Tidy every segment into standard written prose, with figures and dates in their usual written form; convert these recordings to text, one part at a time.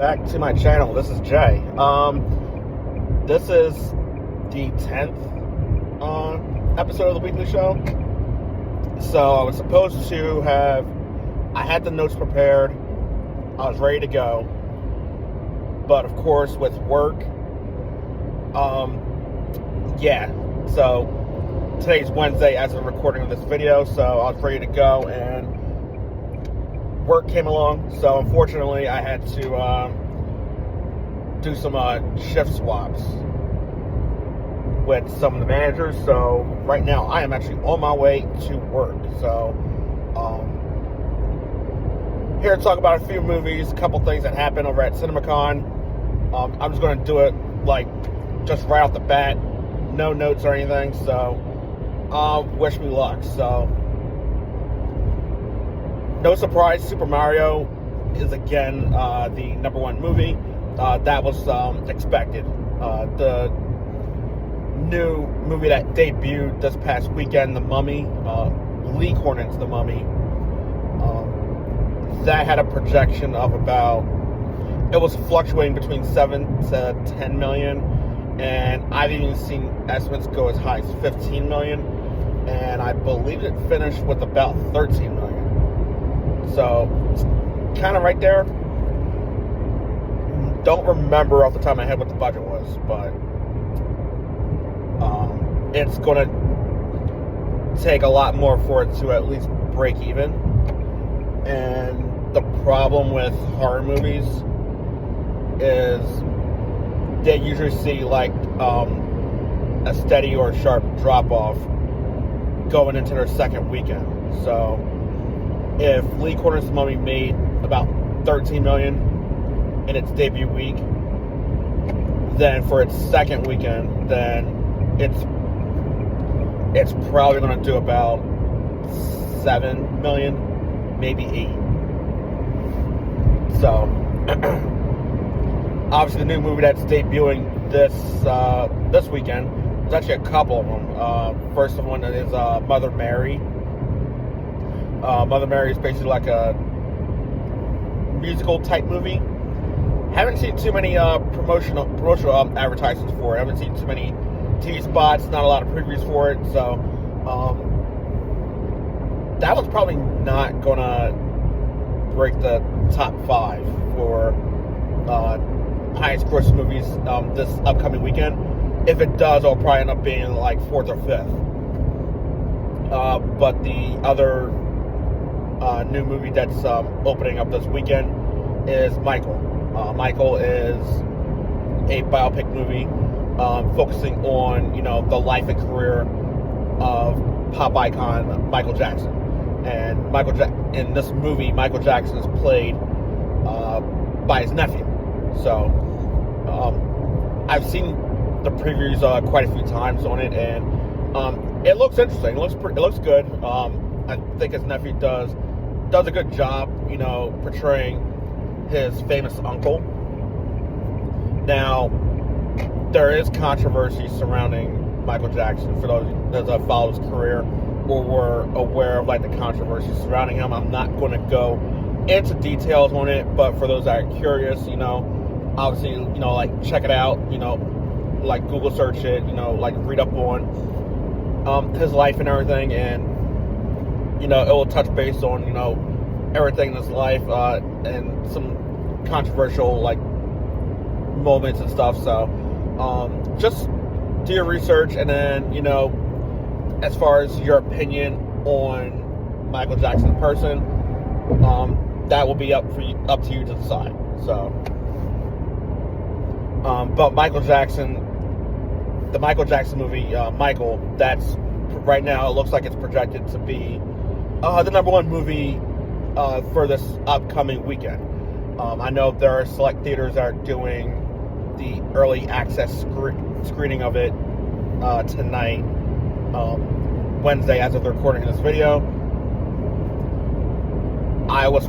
Back to my channel. This is Jay. This is the 10th episode of the weekly show. So I was supposed to have, I had the notes prepared. I was ready to go. But of course with work, so today's Wednesday as of recording of this video. So I was ready to go and work came along, so unfortunately I had to do some shift swaps with some of the managers. So right now I am actually on my way to work. So here to talk about a few movies, a couple things that happened over at CinemaCon. I'm just going to do it like just right off the bat, no notes or anything. So wish me luck. So no surprise, Super Mario is again the #1 movie. That was expected. The new movie that debuted this past weekend, The Mummy, Lee Cornin's The Mummy, that had a projection of about, it was fluctuating between 7 to 10 million, and I've even seen estimates go as high as 15 million, and I believe it finished with about 13 million. So, kind of right there. Don't remember off the top of my head what the budget was, but it's going to take a lot more for it to at least break even. And the problem with horror movies is they usually see like a steady or sharp drop-off going into their second weekend. So if Lee Cornin's The Mummy made about 13 million in its debut week, then for its second weekend, then it's probably going to do about 7 million, maybe 8. So obviously the new movie that's debuting this weekend, there's actually a couple of them. First one is Mother Mary. Mother Mary is basically like a musical type movie. Haven't seen too many promotional advertisements for it. Haven't seen too many TV spots, not a lot of previews for it. So that one's probably not gonna break the top 5 for highest grossing movies this upcoming weekend. If it does, it'll probably end up being like 4th or 5th. But the other new movie that's opening up this weekend is Michael. Michael is a biopic movie focusing on, the life and career of pop icon Michael Jackson. And in this movie, Michael Jackson is played by his nephew. So I've seen the previews quite a few times on it, and it looks interesting. It looks good. I think his nephew does a good job, portraying his famous uncle. Now, there is controversy surrounding Michael Jackson. For those that follow his career or were aware of like the controversy surrounding him, I'm not going to go into details on it. But for those that are curious, obviously, like check it out. Like Google search it. Like read up on his life and everything, and it will touch base on everything in his life and some controversial like moments and stuff. So just do your research, and then as far as your opinion on Michael Jackson in person, that will be up to you to decide. So but Michael Jackson, the Michael Jackson movie, Michael, that's right now it looks like it's projected to be the #1 movie for this upcoming weekend. I know there are select theaters that are doing the early access screening of it tonight, Wednesday, as of the recording of this video. I was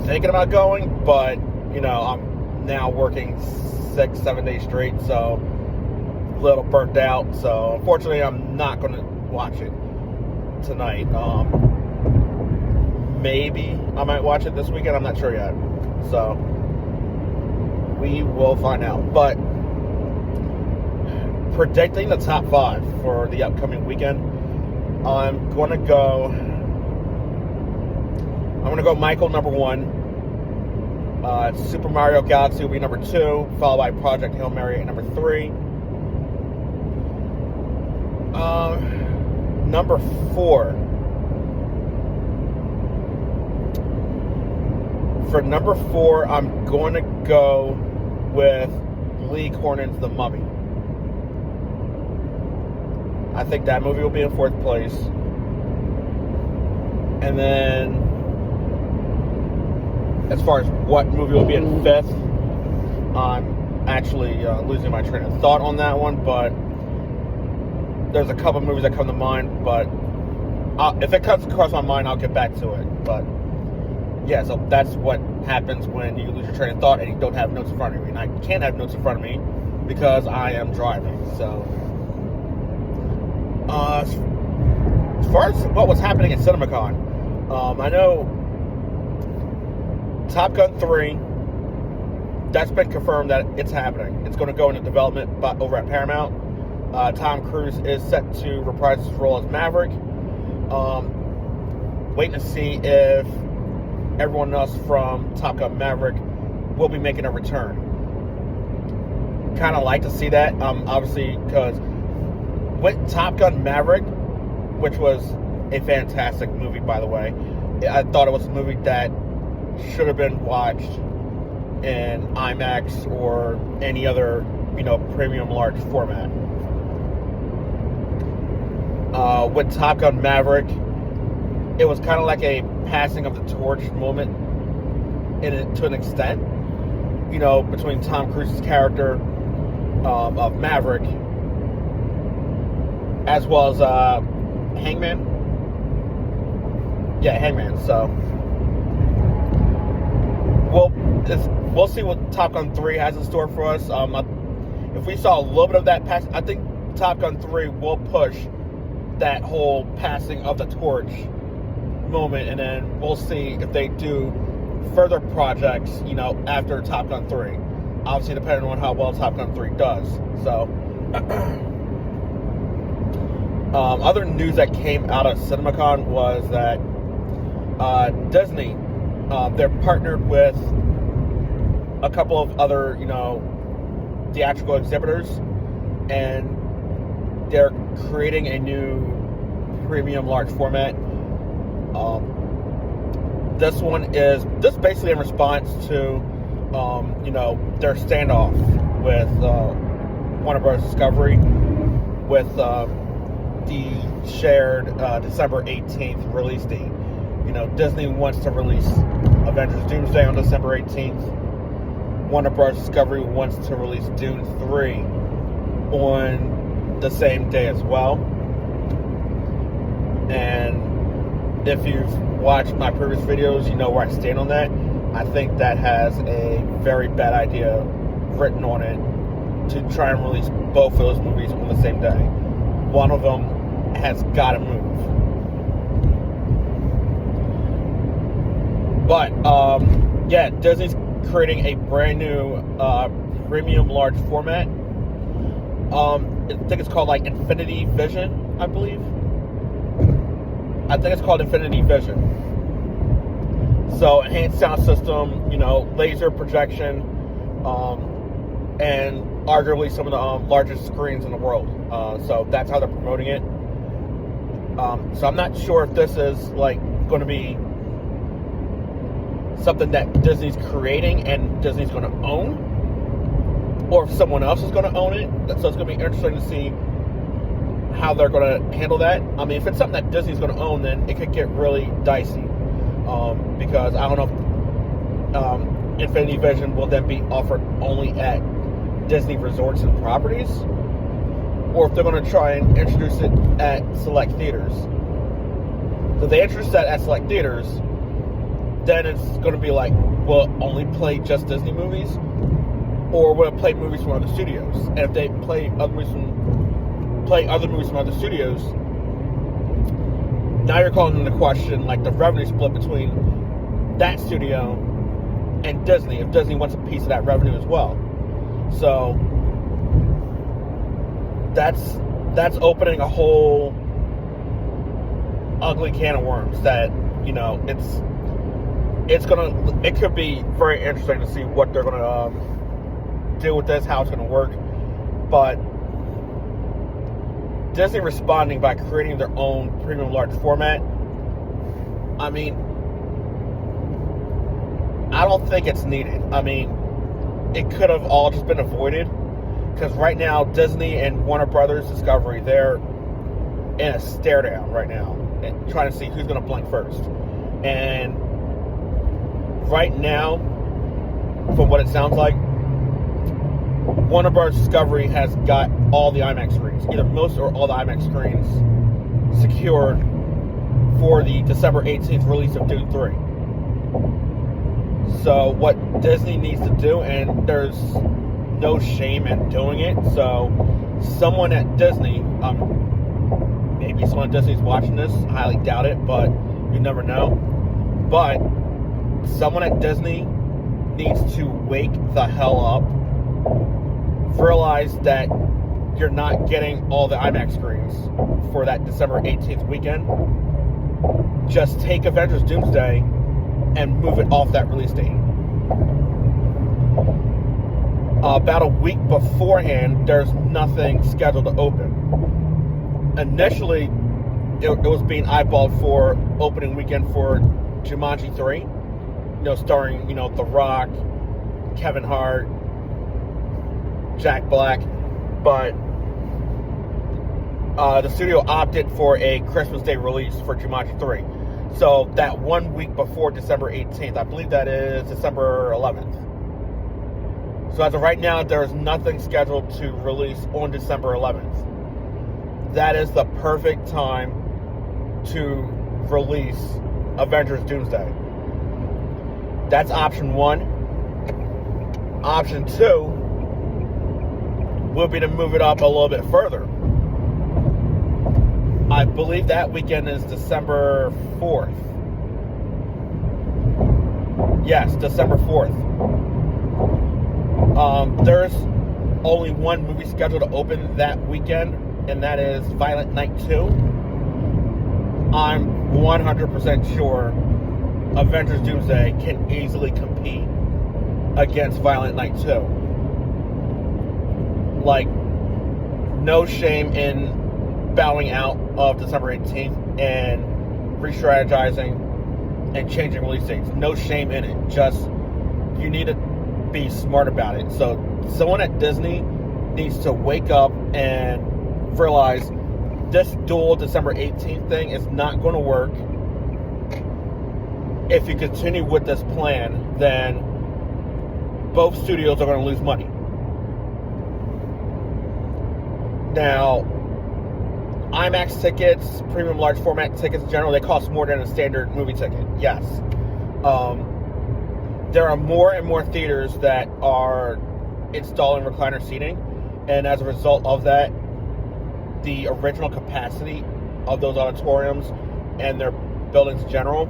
thinking about going, but I'm now working 6-7 days straight, so a little burnt out. So unfortunately, I'm not going to watch it tonight. Maybe I might watch it this weekend. I'm not sure yet. So We will find out. But predicting the top 5 for the upcoming weekend, I'm gonna go Michael number 1. Super Mario Galaxy will be number 2, followed by Project Hail Mary at number 3. Number 4. For number 4, I'm going to go with Lee Cornyn's The Mummy. I think that movie will be in 4th place. And then, as far as what movie will be in 5th, I'm actually losing my train of thought on that one, but there's a couple movies that come to mind, but if it comes across my mind, I'll get back to it. But yeah, so that's what happens when you lose your train of thought and you don't have notes in front of you. And I can't have notes in front of me because I am driving. So as far as what was happening at CinemaCon, I know Top Gun 3, that's been confirmed that it's happening. It's going to go into development over at Paramount. Tom Cruise is set to reprise his role as Maverick. Waiting to see if everyone else from Top Gun Maverick will be making a return. Kind of like to see that, obviously, because with Top Gun Maverick, which was a fantastic movie, by the way, I thought it was a movie that should have been watched in IMAX or any other, premium large format. With Top Gun Maverick, it was kind of like a passing of the torch moment to an extent, between Tom Cruise's character of Maverick as well as Hangman. Yeah, Hangman. So we'll see what Top Gun 3 has in store for us. If we saw a little bit of that pass, I think Top Gun 3 will push that whole passing of the torch moment, and then we'll see if they do further projects, after Top Gun 3. Obviously, depending on how well Top Gun 3 does. So, other news that came out of CinemaCon was that Disney, they're partnered with a couple of other, theatrical exhibitors, and they're creating a new premium large format. This one is just basically in response to, their standoff with Warner Bros. Discovery, with the shared December 18th release date. Disney wants to release Avengers Doomsday on December 18th. Warner Bros. Discovery wants to release Dune 3 on the same day as well. And if you've watched my previous videos, you know where I stand on that. I think that has a very bad idea written on it to try and release both of those movies on the same day. One of them has got to move. But, yeah, Disney's creating a brand new premium large format. I think it's called Infinity Vision, I believe. I think it's called Infinity Vision. So, enhanced sound system, laser projection, and arguably some of the largest screens in the world. So that's how they're promoting it. So I'm not sure if this is going to be something that Disney's creating and Disney's going to own, or if someone else is going to own it. So it's going to be interesting to see how they're going to handle that. I mean, if it's something that Disney's going to own, then it could get really dicey. Because I don't know if Infinity Vision will then be offered only at Disney resorts and properties, or if they're going to try and introduce it at select theaters. So if they introduce that at select theaters, then it's going to be will it only play just Disney movies, or will it play movies from other studios? And if they play other movies from other studios, now you're calling into question the revenue split between that studio and Disney, if Disney wants a piece of that revenue as well. So that's opening a whole ugly can of worms that, it could be very interesting to see what they're gonna do with this, how it's gonna work. But Disney responding by creating their own premium large format, I mean, I don't think it's needed. I mean, it could have all just been avoided, because right now Disney and Warner Brothers Discovery, they're in a stare down right now, trying to see who's going to blink first. And right now, from what it sounds like, Warner Brothers Discovery has got all the IMAX screens, either most or all the IMAX screens, secured for the December 18th release of Dune 3. So what Disney needs to do, and there's no shame in doing it, so someone at Disney, maybe someone at Disney's watching this, I highly doubt it, but you never know, but someone at Disney needs to wake the hell up, realize that you're not getting all the IMAX screens for that December 18th weekend. Just take Avengers Doomsday and move it off that release date. About a week beforehand, there's nothing scheduled to open. Initially, it was being eyeballed for opening weekend for Jumanji 3, starring, The Rock, Kevin Hart, Jack Black, but the studio opted for a Christmas Day release for Jumanji 3. So that 1 week before December 18th, I believe that is December 11th. So as of right now, there is nothing scheduled to release on December 11th. That is the perfect time to release Avengers Doomsday. That's option one. Option two will be to move it up a little bit further. I believe that weekend is December 4th. Yes, December 4th. There's only one movie scheduled to open that weekend, and that is Violent Night 2. I'm 100% sure Avengers Doomsday can easily compete against Violent Night 2. Like, no shame in bowing out of December 18th and re-strategizing and changing release dates. No shame in it. Just, you need to be smart about it. So someone at Disney needs to wake up and realize this dual December 18th thing is not going to work. If you continue with this plan, then both studios are going to lose money. Now, IMAX tickets, premium large format tickets in general, they cost more than a standard movie ticket. Yes. There are more and more theaters that are installing recliner seating, and as a result of that, the original capacity of those auditoriums and their buildings in general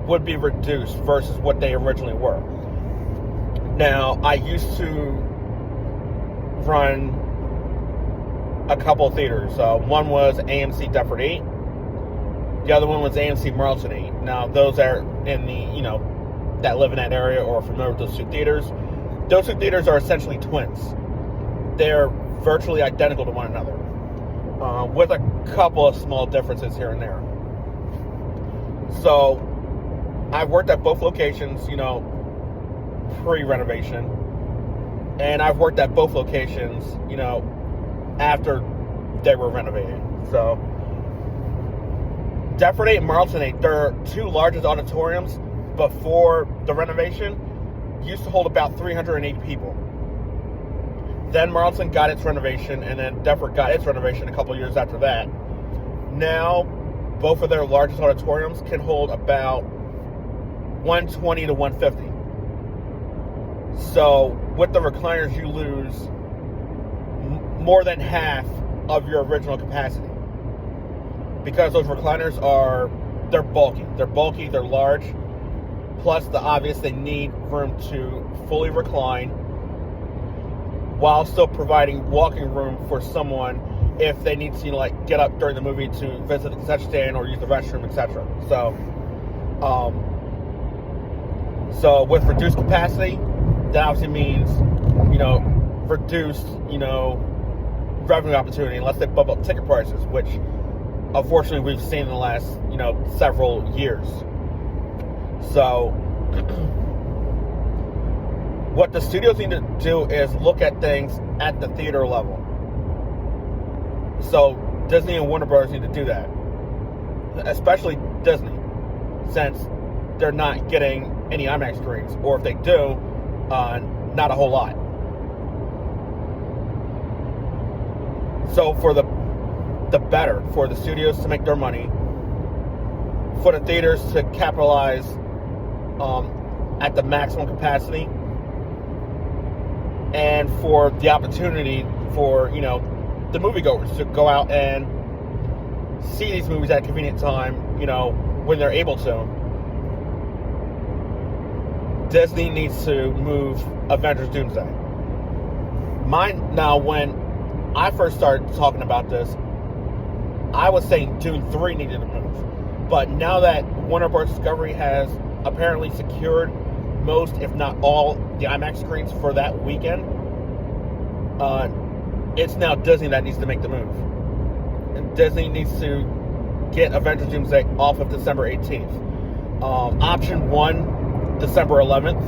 would be reduced versus what they originally were. Now, I used to run a couple of theaters. One was AMC Deptford 8. The other one was AMC Marlton 8. Now, those are in the, that live in that area or are familiar with those two theaters. Those two theaters are essentially twins. They're virtually identical to one another, with a couple of small differences here and there. So, I've worked at both locations, pre-renovation, and I've worked at both locations, after they were renovated. So, Deptford 8 and Marlton 8, their two largest auditoriums before the renovation used to hold about 380 people. Then Marlton got its renovation, and then Deptford got its renovation a couple years after that. Now, both of their largest auditoriums can hold about 120 to 150. So, with the recliners, you lose more than half of your original capacity. Because those recliners they're bulky. They're large. Plus, the obvious, they need room to fully recline while still providing walking room for someone if they need to, like, get up during the movie to visit the concession stand or use the restroom, etc. So with reduced capacity, that obviously means, reduced, revenue opportunity unless they bump up ticket prices, which unfortunately we've seen in the last, several years. So what the studios need to do is look at things at the theater level. So Disney and Warner Brothers need to do that, especially Disney, since they're not getting any IMAX screens, or if they do, not a whole lot. So for the better for the studios to make their money, for the theaters to capitalize at the maximum capacity, and for the opportunity for the moviegoers to go out and see these movies at a convenient time, when they're able to. Disney needs to move Avengers Doomsday. Now, when I first started talking about this, I was saying Dune 3 needed to move. But now that Warner Bros. Discovery has apparently secured most, if not all, the IMAX screens for that weekend, it's now Disney that needs to make the move. And Disney needs to get Avengers Doomsday off of December 18th. Option 1, December 11th.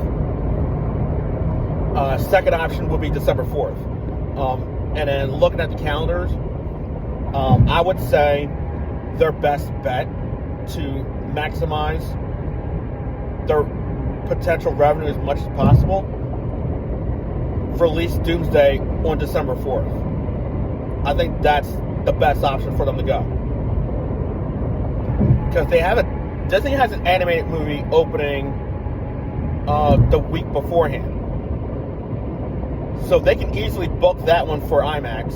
Second option would be December 4th. And then looking at the calendars, I would say their best bet to maximize their potential revenue as much as possible, release Doomsday on December 4th. I think that's the best option for them to go. Because Disney has an animated movie opening the week beforehand. So they can easily book that one for IMAX.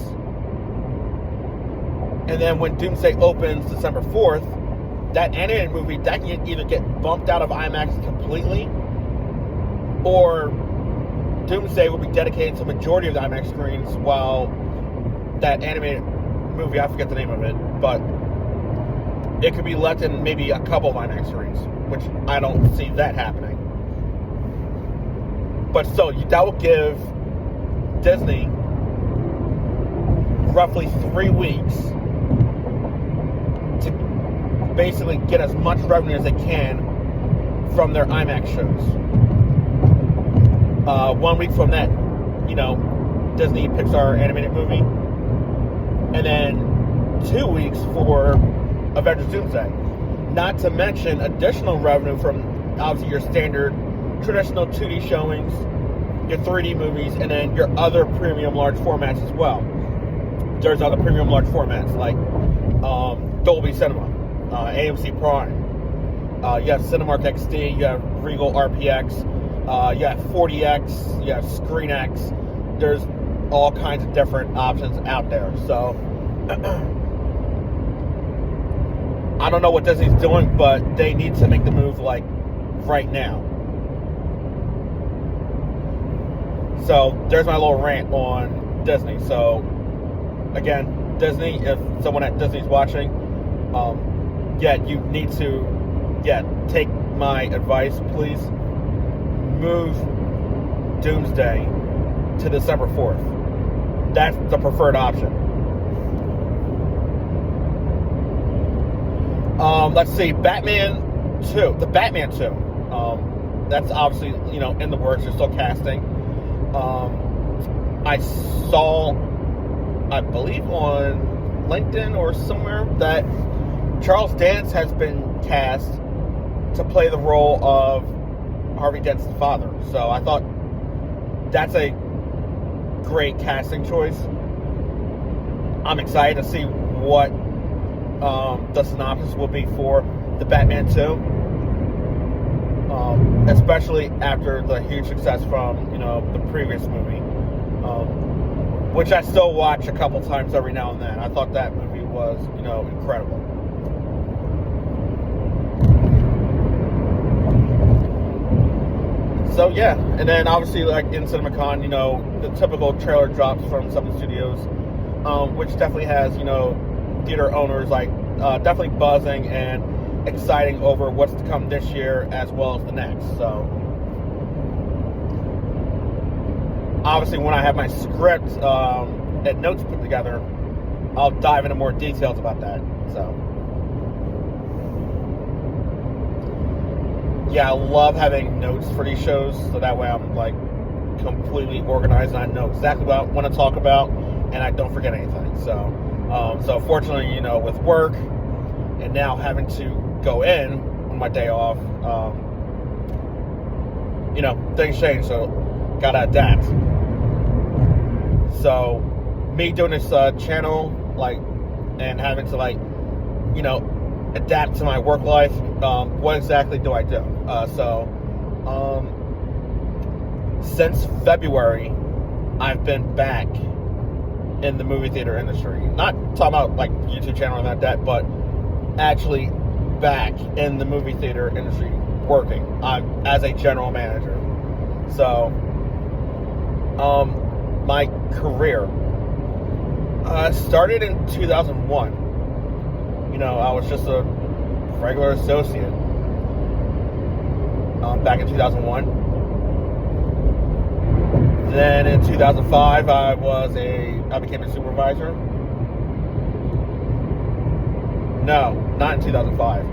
And then when Doomsday opens December 4th, that animated movie, that can either get bumped out of IMAX completely, or Doomsday will be dedicated to the majority of the IMAX screens, while that animated movie, I forget the name of it, but it could be left in maybe a couple of IMAX screens, which I don't see that happening. But still, that will give Disney roughly 3 weeks to basically get as much revenue as they can from their IMAX shows. 1 week from that, Disney Pixar animated movie, and then 2 weeks for Avengers Doomsday. Not to mention additional revenue from obviously your standard traditional 2D showings, your 3D movies, and then your other premium large formats as well. There's other premium large formats like Dolby Cinema, AMC Prime. You have Cinemark XD, you have Regal RPX, you have 40X, you have ScreenX. There's all kinds of different options out there. So I don't know what Disney's doing, but they need to make the move like right now. So there's my little rant on Disney. So again, Disney, if someone at Disney's watching, you need to, take my advice, please. Move Doomsday to December 4th. That's the preferred option. Let's see, Batman 2. The Batman 2. That's obviously, in the works. They're still casting. I saw, I believe on LinkedIn or somewhere, that Charles Dance has been cast to play the role of Harvey Dent's father. So I thought that's a great casting choice. I'm excited to see what the synopsis will be for the Batman 2. Especially after the huge success from, the previous movie. Which I still watch a couple times every now and then. I thought that movie was, incredible. So yeah, and then obviously like in CinemaCon, you know, the typical trailer drops from some of the studios, which definitely has, you know, theater owners like definitely buzzing and exciting over what's to come this year as well as the next. So obviously when I have my script and notes put together, I'll dive into more details about that. So yeah, I love having notes for these shows, so that way I'm like completely organized and I know exactly what I want to talk about and I don't forget anything. So fortunately, you know, with work and now having to go in on my day off, you know, things change, so gotta adapt. So me doing this channel, like, and having to, like, you know, adapt to my work life, what exactly do I do? Since February, I've been back in the movie theater industry. Not talking about like YouTube channel and that, but actually back in the movie theater industry working as a general manager. So, my career started in 2001. You know, I was just a regular associate back in 2001. Then in 2005, I became a supervisor. No, not in 2005.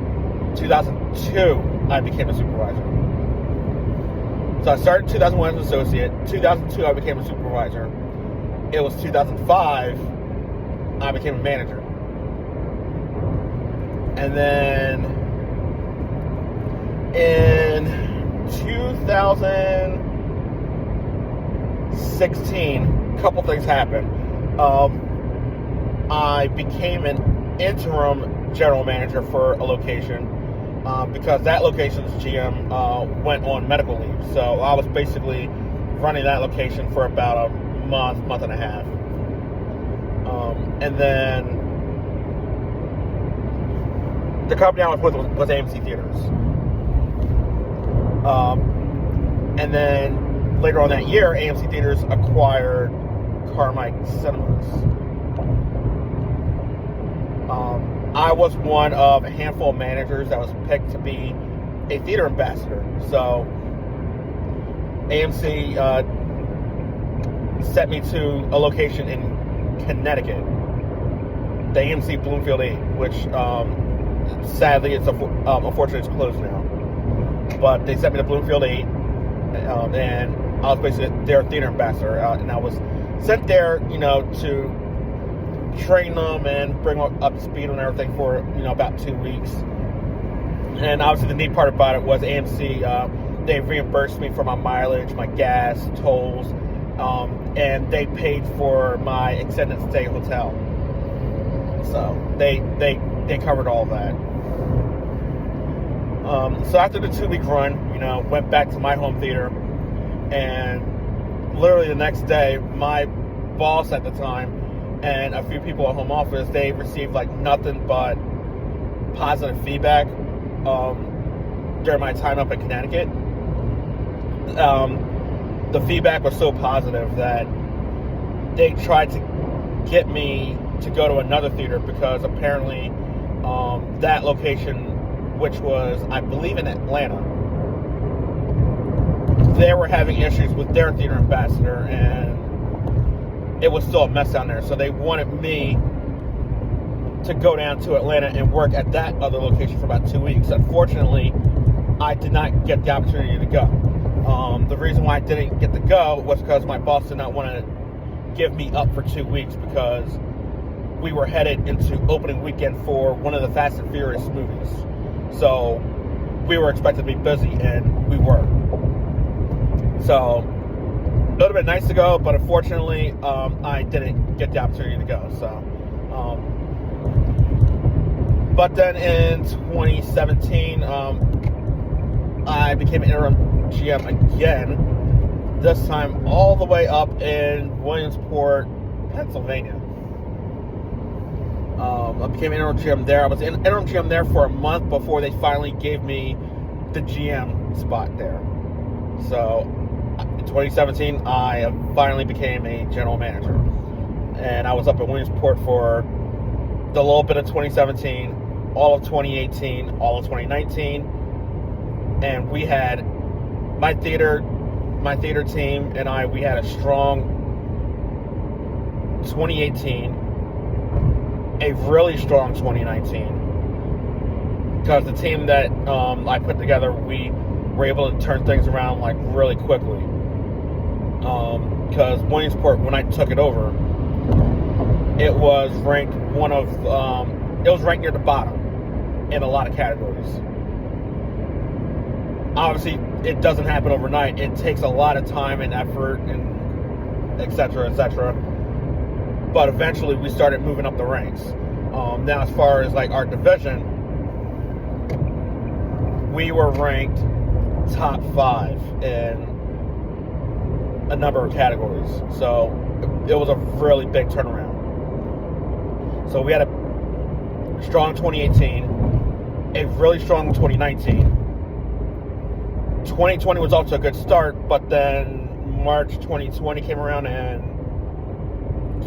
2002, I became a supervisor. So I started in 2001 as an associate. 2002, I became a supervisor. It was 2005, I became a manager. And then in 2016, a couple things happened. I became an interim general manager for a location because that location's GM went on medical leave. So I was basically running that location for about a month and a half. And then the company I was with was AMC Theaters. And then later on that year, AMC Theaters acquired Carmike Cinemas. I was one of a handful of managers that was picked to be a theater ambassador. So AMC sent me to a location in Connecticut, the AMC Bloomfield 8, which sadly, unfortunately, it's closed now. But they sent me to Bloomfield 8, and I was basically their theater ambassador, and I was sent there, you know, to train them and bring them up to speed on everything for, you know, about 2 weeks. And obviously, the neat part about it was AMC, they reimbursed me for my mileage, my gas, tolls, and they paid for my extended stay hotel. So they covered all that. So after the 2 week run, you know, went back to my home theater, and literally the next day, my boss at the time and a few people at home office, they received like nothing but positive feedback during my time up in Connecticut. The feedback was so positive that they tried to get me to go to another theater because apparently that location, which was, I believe, in Atlanta, they were having issues with their theater ambassador, and it was still a mess down there. So they wanted me to go down to Atlanta and work at that other location for about 2 weeks. Unfortunately, I did not get the opportunity to go. The reason why I didn't get to go was because my boss did not want to give me up for 2 weeks because we were headed into opening weekend for one of the Fast and Furious movies. So we were expected to be busy, and we were. So it would have been nice to go, but unfortunately, I didn't get the opportunity to go. So, but then in 2017, I became an interim GM again. This time, all the way up in Williamsport, Pennsylvania. I became an interim GM there. I was an interim GM there for a month before they finally gave me the GM spot there. So in 2017, I finally became a general manager. And I was up at Williamsport for the little bit of 2017, all of 2018, all of 2019. And we had my theater team and we had a strong 2018, a really strong 2019. Because the team that I put together, we were able to turn things around like really quickly. Because Williamsport, when I took it over, it was ranked it was ranked near the bottom in a lot of categories. Obviously, it doesn't happen overnight. It takes a lot of time and effort and et cetera, et cetera. But eventually, we started moving up the ranks. Now, as far as like our division, we were ranked top 5 in a number of categories. So it was a really big turnaround. So we had a strong 2018, a really strong 2019. 2020 was off to a good start, but then March 2020 came around and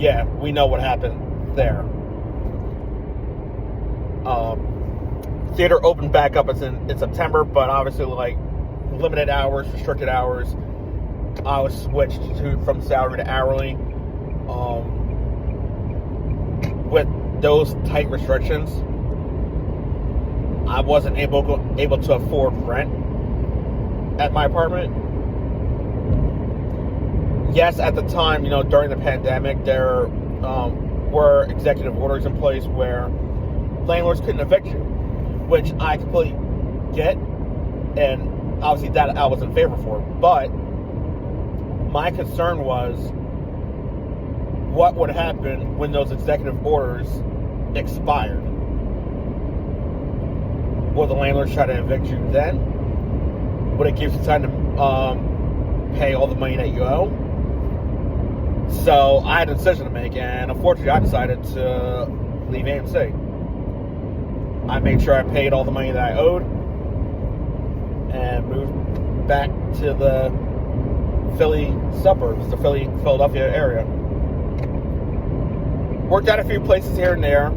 yeah, we know what happened there. Theater opened back up in September, but obviously like limited hours, restricted hours. I was switched from salary to hourly. With those tight restrictions, I wasn't able to afford rent at my apartment. Yes, at the time, during the pandemic, there were executive orders in place where landlords couldn't evict you, which I completely get, and obviously that I was in favor for. But my concern was what would happen when those executive orders expired. Would the landlord try to evict you then? Would it give you time to pay all the money that you owe? So I had a decision to make, and unfortunately I decided to leave AMC. I made sure I paid all the money that I owed and moved back to the Philly suburbs, the Philadelphia area. Worked out a few places here and there.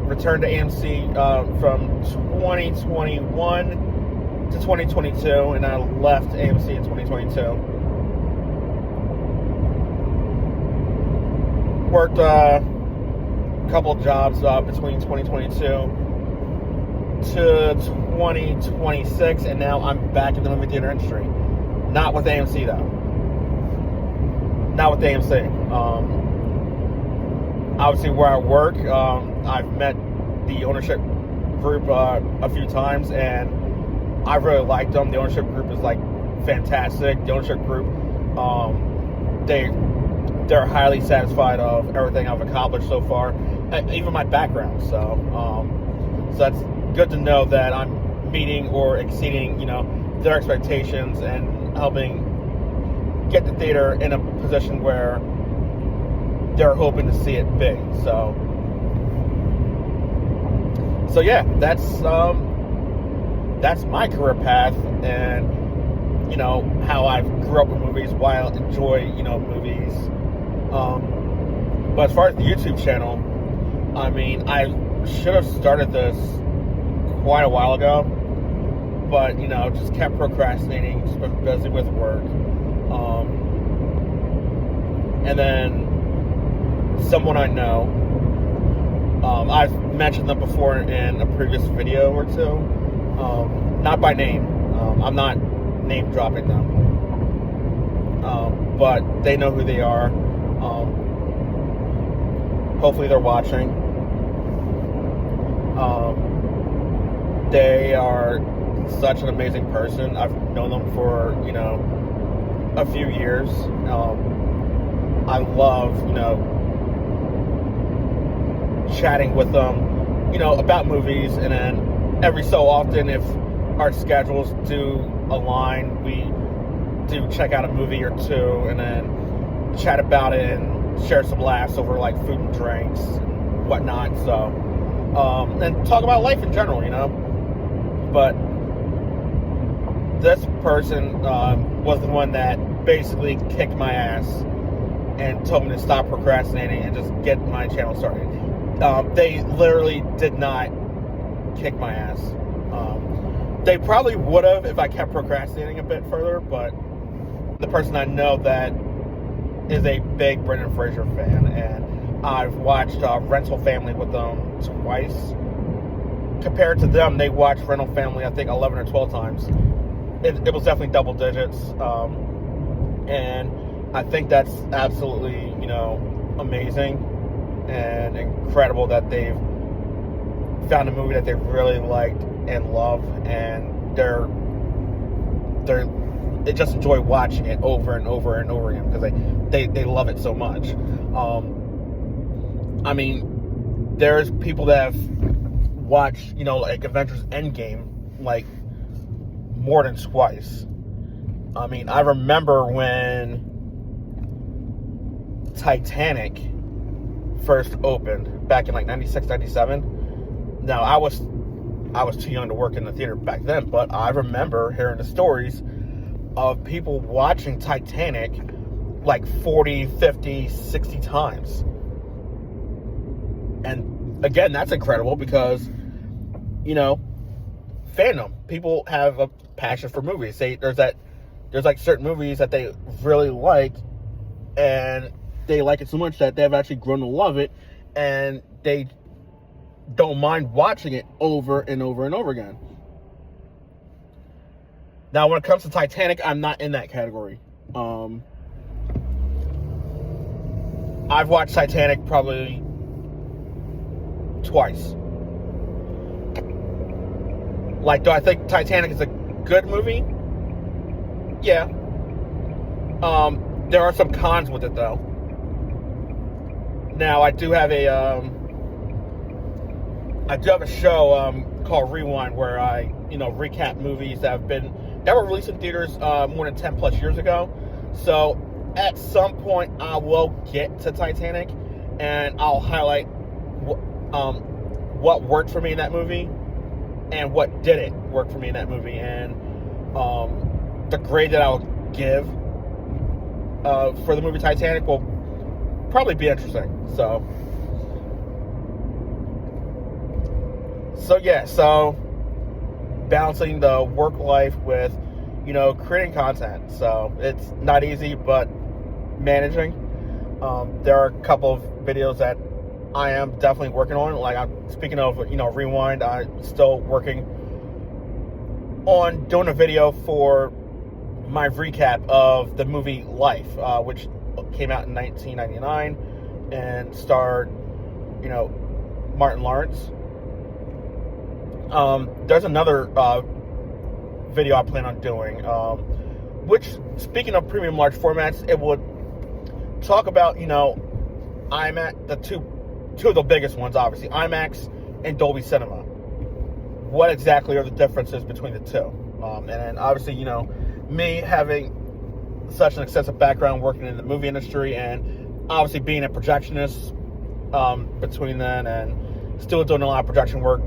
Returned to AMC from 2021 to 2022, and I left AMC in 2022. Worked a couple jobs between 2022 to 2026, and now I'm back in the movie theater industry. Not with AMC though. Not with AMC. Obviously, where I work, I've met the ownership group a few times, and I really like them. The ownership group is like fantastic. The ownership group, they're highly satisfied of everything I've accomplished so far, even my background. So that's good to know that I'm meeting or exceeding, their expectations and helping get the theater in a position where they're hoping to see it big. So yeah, that's my career path, and how I grew up with movies, why I enjoy movies. But as far as the YouTube channel, I mean, I should have started this quite a while ago, but just kept procrastinating, just been busy with work. And then someone I know, I've mentioned them before in a previous video or two, not by name. I'm not name dropping them, but they know who they are. Hopefully they're watching. They are such an amazing person. I've known them for a few years. I love chatting with them about movies, and then every so often, if our schedules do align, we do check out a movie or two and then chat about it and share some laughs over like food and drinks and whatnot. So and talk about life in general, but this person was the one that basically kicked my ass and told me to stop procrastinating and just get my channel started. They literally did not kick my ass. They probably would have if I kept procrastinating a bit further, but the person I know that is a big Brendan Fraser fan, and I've watched Rental Family with them twice. Compared to them, they watched Rental Family, I think, 11 or 12 times. It was definitely double digits. And I think that's absolutely, amazing and incredible that they've found a movie that they really liked and love, and they just enjoy watching it over and over and over again because they love it so much. I mean, there's people that have watched, like Avengers Endgame, like more than twice. I mean, I remember when Titanic first opened back in like 96, 97. Now, I was too young to work in the theater back then, but I remember hearing the stories of people watching Titanic like 40, 50, 60 times. And again, that's incredible because, fandom. People have a passion for movies. There's like certain movies that they really like, and they like it so much that they've actually grown to love it, and they don't mind watching it over and over and over again. Now, when it comes to Titanic, I'm not in that category. I've watched Titanic probably twice. Like, do I think Titanic is a good movie? Yeah. There are some cons with it, though. Now, I do have a show called Rewind where I, recap movies that were released in theaters more than 10 plus years ago. So at some point, I will get to Titanic, and I'll highlight what worked for me in that movie and what didn't work for me in that movie, and the grade that I'll give for the movie Titanic will probably be interesting. So balancing the work life with, creating content. So it's not easy, but managing. There are a couple of videos that I am definitely working on. Like, speaking of, Rewind, I'm still working on doing a video for my recap of the movie Life, which came out in 1999 and starred, Martin Lawrence. There's another video I plan on doing, which, speaking of premium large formats, it would talk about, IMAX, the two of the biggest ones, obviously, IMAX and Dolby Cinema. What exactly are the differences between the two? And then obviously, me having such an extensive background working in the movie industry and obviously being a projectionist between then and still doing a lot of projection work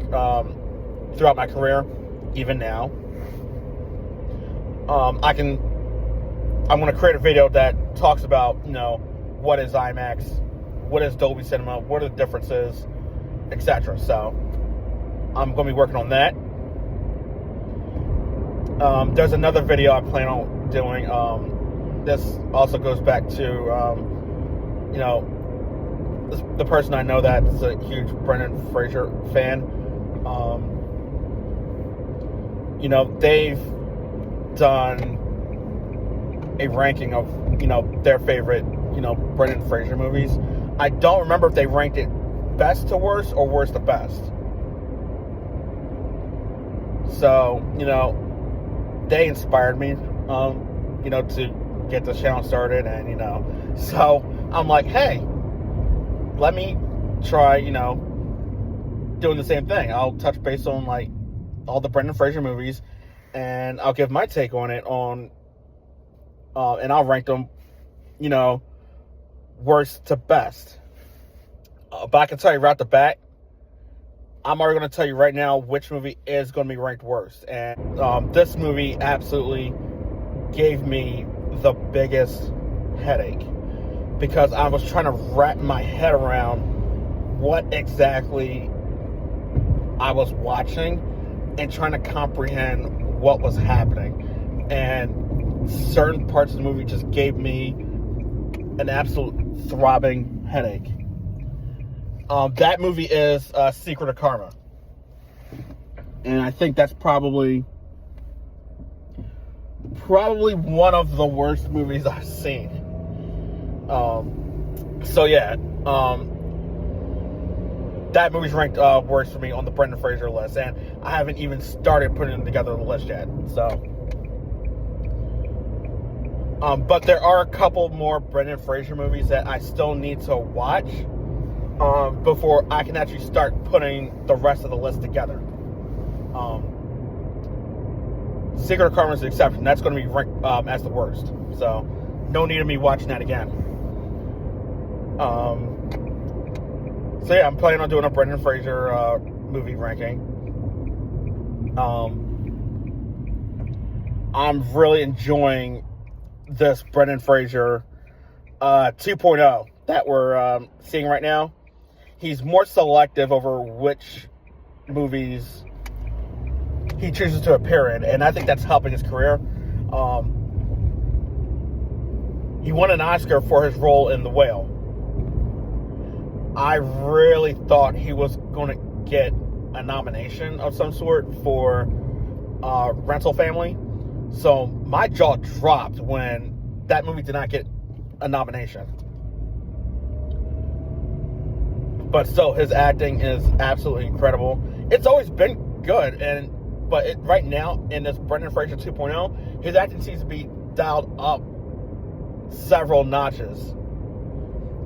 throughout my career, even now. I'm going to create a video that talks about, what is IMAX, what is Dolby Cinema, what are the differences, etc. So I'm going to be working on that. There's another video I plan on doing. This also goes back to, the person I know that's a huge Brendan Fraser fan. They've done a ranking of, their favorite, Brendan Fraser movies. I don't remember if they ranked it best to worst or worst to best. So, they inspired me, to get the channel started, and, so I'm like, hey, let me try, doing the same thing. I'll touch base on, like, all the Brendan Fraser movies, and I'll give my take on it and I'll rank them, worst to best. But I can tell you right off the bat, I'm already going to tell you right now which movie is going to be ranked worst. And this movie absolutely gave me the biggest headache because I was trying to wrap my head around what exactly I was watching and trying to comprehend what was happening. And certain parts of the movie just gave me an absolute throbbing headache. That movie is Secret of Karma. And I think that's probably one of the worst movies I've seen. So yeah, that movie's ranked worst for me on the Brendan Fraser list, and I haven't even started putting together the list yet. So, but there are a couple more Brendan Fraser movies that I still need to watch before I can actually start putting the rest of the list together. Secret of Karma is the exception. That's going to be ranked as the worst. So, no need of me watching that again. So yeah, I'm planning on doing a Brendan Fraser movie ranking. I'm really enjoying this Brendan Fraser 2.0 that we're seeing right now. He's more selective over which movies he chooses to appear in, and I think that's helping his career. He won an Oscar for his role in The Whale. I really thought he was going to get a nomination of some sort for Rental Family. So my jaw dropped when that movie did not get a nomination. But still, his acting is absolutely incredible. It's always been good, but right now, in this Brendan Fraser 2.0, his acting seems to be dialed up several notches.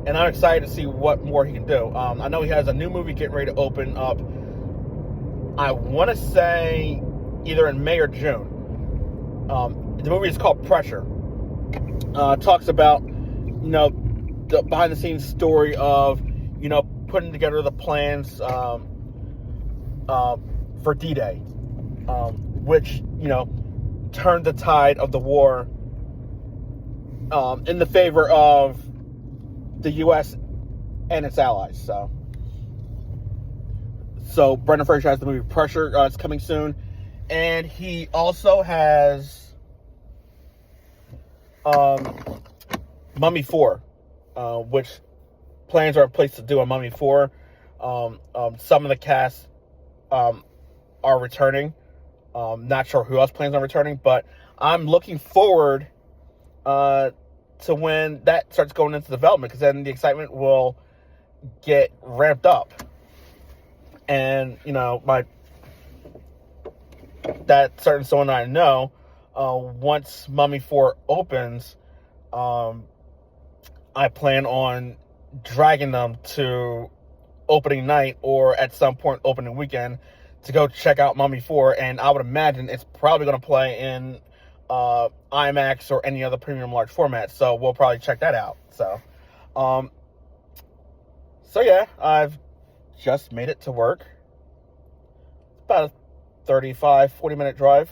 And I'm excited to see what more he can do. I know he has a new movie getting ready to open up, I want to say either in May or June. The movie is called Pressure. Talks about, the behind-the-scenes story of, putting together the plans for D-Day, which, turned the tide of the war in the favor of the U.S. and its allies. So Brendan Fraser has the movie Pressure. It's coming soon. And he also has Mummy 4, which plans are in place to do a Mummy 4. Some of the cast are returning. Not sure who else plans on returning, but I'm looking forward to when that starts going into development, because then the excitement will get ramped up. And, that certain someone I know, once Mummy 4 opens, I plan on dragging them to opening night or at some point opening weekend to go check out Mummy 4, and I would imagine it's probably going to play in IMAX or any other premium large format, so we'll probably check that out. So yeah, I've just made it to work. It's about a 35-40 minute drive.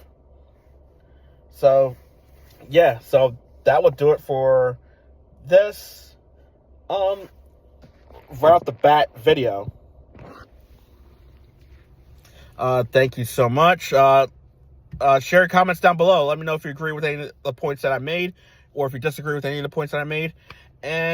So yeah, so that would do it for this right off the bat video. Thank you so much. Share your comments down below. Let me know if you agree with any of the points that I made, or if you disagree with any of the points that I made. And